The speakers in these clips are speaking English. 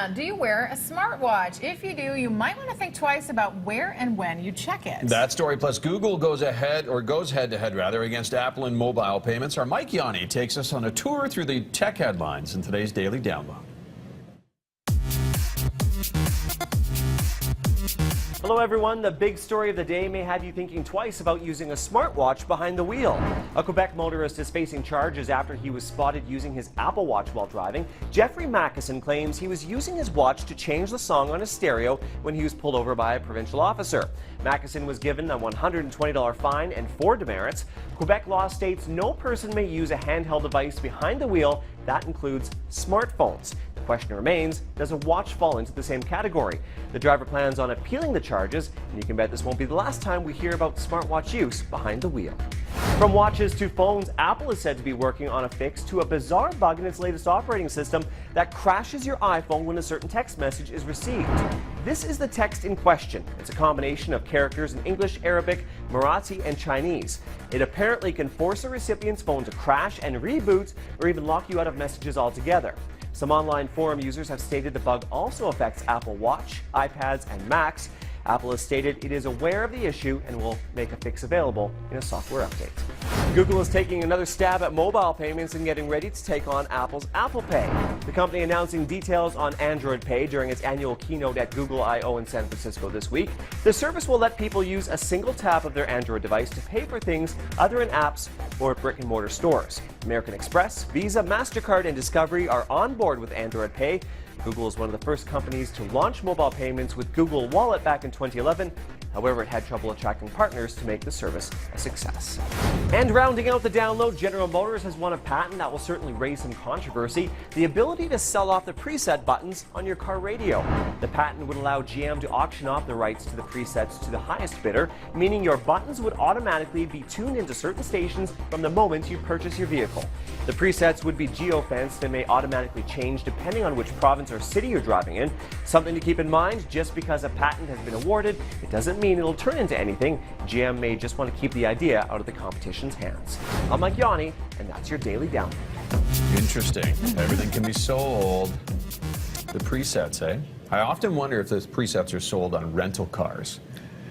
Now, do you wear a smartwatch? If you do, you might want to think twice about where and when you check it. That story plus Google goes head to head against Apple in mobile payments. Our Mike Yanni takes us on a tour through the tech headlines in today's Daily Download. Hello everyone, the big story of the day may have you thinking twice about using a smartwatch behind the wheel. A Quebec motorist is facing charges after he was spotted using his Apple Watch while driving. Jeffrey Mackison claims he was using his watch to change the song on his stereo when he was pulled over by a provincial officer. Mackison was given a $120 fine and 4 demerits. Quebec law states no person may use a handheld device behind the wheel. That includes smartphones. The question remains, does a watch fall into the same category? The driver plans on appealing the charges, and you can bet this won't be the last time we hear about smartwatch use behind the wheel. From watches to phones, Apple is said to be working on a fix to a bizarre bug in its latest operating system that crashes your iPhone when a certain text message is received. This is the text in question. It's a combination of characters in English, Arabic, Marathi, and Chinese. It apparently can force a recipient's phone to crash and reboot or even lock you out of messages altogether. Some online forum users have stated the bug also affects Apple Watch, iPads, and Macs. Apple has stated it is aware of the issue and will make a fix available in a software update. Google is taking another stab at mobile payments and getting ready to take on Apple's Apple Pay. The company announcing details on Android Pay during its annual keynote at Google I/O in San Francisco this week. The service will let people use a single tap of their Android device to pay for things other than apps or at brick-and-mortar stores. American Express, Visa, MasterCard, and Discovery are on board with Android Pay. Google is one of the first companies to launch mobile payments with Google Wallet back in 2011. However, it had trouble attracting partners to make the service a success. And rounding out the download, General Motors has won a patent that will certainly raise some controversy: the ability to sell off the preset buttons on your car radio. The patent would allow GM to auction off the rights to the presets to the highest bidder, meaning your buttons would automatically be tuned into certain stations from the moment you purchase your vehicle. The presets would be geo-fenced and may automatically change depending on which province or city you're driving in. Something to keep in mind: just because a patent has been awarded, it doesn't mean it'll turn into anything. GM may just want to keep the idea out of the competition's hands. I'm Mike Yanni, and that's your Daily Download. Interesting. Everything can be sold. The presets, eh? I often wonder if those presets are sold on rental cars.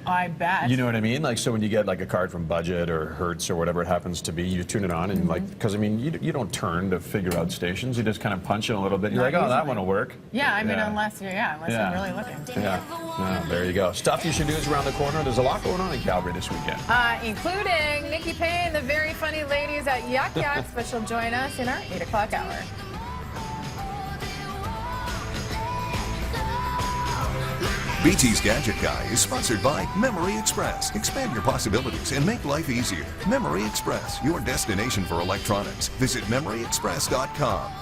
I bet. You know what I mean? Like, so when you get like a card from Budget or Hertz or whatever it happens to be, you tune it on and like, because I mean, you don't turn to figure out stations. You just kind of punch in a little bit. You're like, oh, that one will work. Yeah, I mean, unless you're really looking. Yeah, there you go. Stuff you should do is around the corner. There's a lot going on in Calgary this weekend. Including Nikki Payne, the very funny ladies at Yuck Yucks, but she'll join us in our 8 o'clock hour. BT's Gadget Guy is sponsored by Memory Express. Expand your possibilities and make life easier. Memory Express, your destination for electronics. Visit MemoryExpress.com.